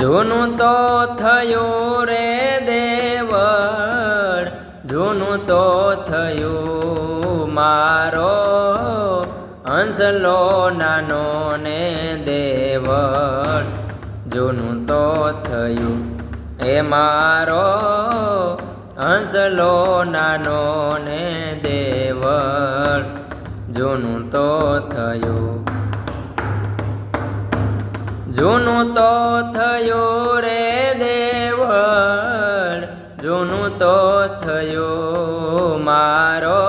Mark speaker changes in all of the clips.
Speaker 1: જૂનું તો થયું રે દેવળ, જૂનું તો થયું મારો હંસલો નાનો ને દેવળ. જૂનું તો થયું એ મારો હંસલો નાનો ને દેવળ. જૂનું તો થયું, જૂનું તો થયું રે દેવળ, જૂનું તો થયું મારો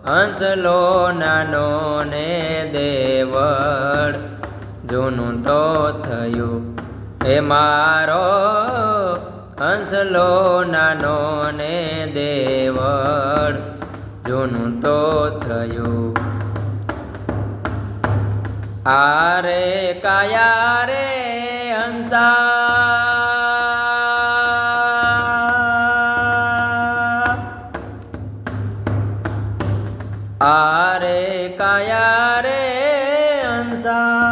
Speaker 1: હંસલો નાનો ને દેવળ. જૂનું તો થયું એ મારો હંસલો નાનો ને દેવળ. જૂનું તો થયું. આરે કાયા રે હંસા, આરે કાયા રે હંસા,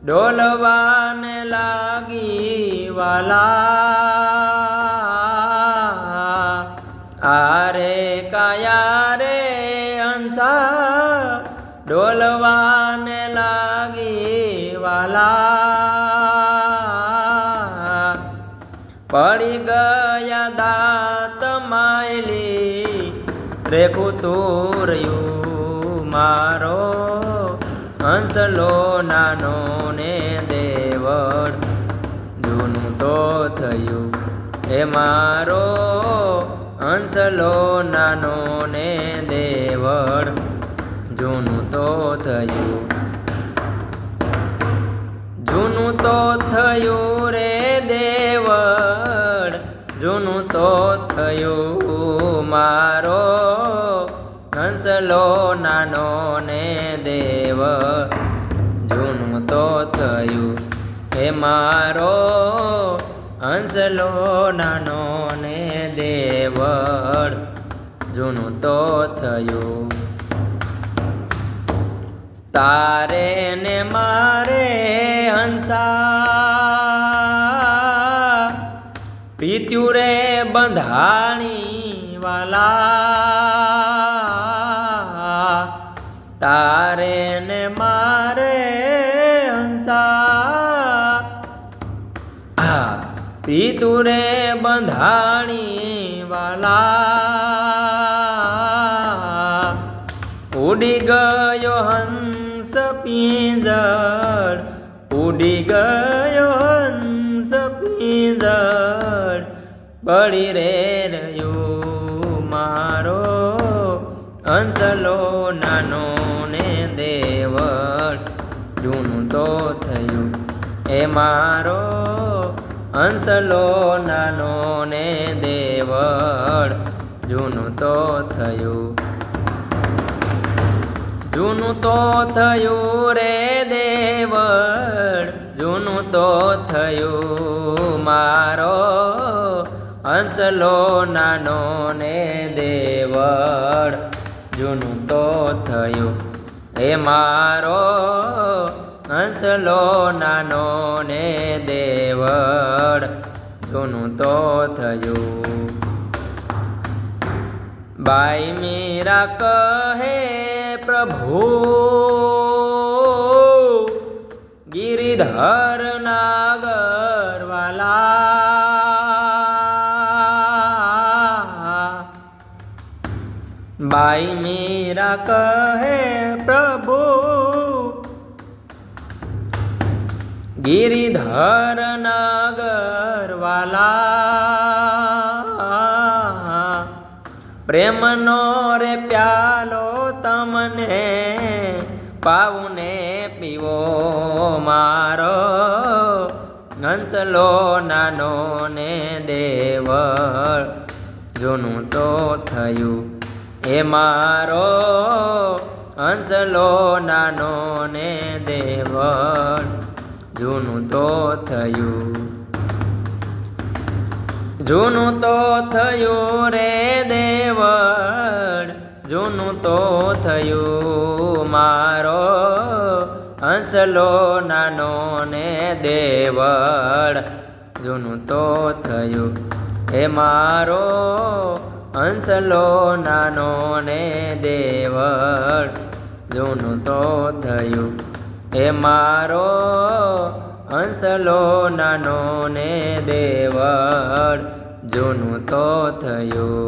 Speaker 1: ડોલવાને લાગી વાલા. આરે કાયા રે હંસા, ડોલવાને લાગી વાલા. પડી ગયા દાંત માયલી, રેખું તું રહ્યું મારો હંસલો નાનો ને દેવળ. જૂનું તો થયું એ મારો હંસલો નાનો ને દેવળ. જૂનું તો થયું, જૂનું તો થયું રે દેવળ, જૂનું તો થયું મારો હંસલો નાનો ને દેવળ. જૂનું તો થયું એ મારો હંસલો નાનો ને દેવળ. જૂનું તો થયું. તારે ને મારે હંસા, પીત્યું રે બંધાણી વાલા. તારે ને મારે હંસા, પીતું રે બંધાણી વાલા. ઉડી ગયો હંસ પિંજર, ઉડી ગયો હંસ પિંજર. પડી રે રહ્યું મારો હંસલો નાનો ને દેવળ. જૂનું તો થયું એ મારો હંસલો નાનો ને દેવળ. જૂનું તો થયું, જૂનું તો થયું રે દેવળ, જૂનું તો થયું મારો હંસલો નાનો ને દેવળ. જૂનું તો થયું એ મારો હંસલો નાનો ને દેવળ. જૂનું તો થયું. બાઈ મીરા કહે પ્રભુ, ગિરિધર નાગર વાલા. બાઈ મીરા કહે પ્રભુ, ગિરિધર નાગર વાલા. પ્રેમનો રે પ્યાલો તમને પાવું ને પીવો મારો હંસલો નાનો ને દેવળ. જૂનું તો થયું એ મારો હંસલો નાનો ને દેવળ. જૂનું તો થયું, જૂનું તો થયું રે દેવળ, જૂનું તો થયું મારો હંસલો નાનો ને દેવળ જૂનું તો થયું એ મારો હંસલો નાનો ને દેવળ જૂનું તો થયું એ મારો હંસલો નાનો ને દેવળ જૂનું તો થયું.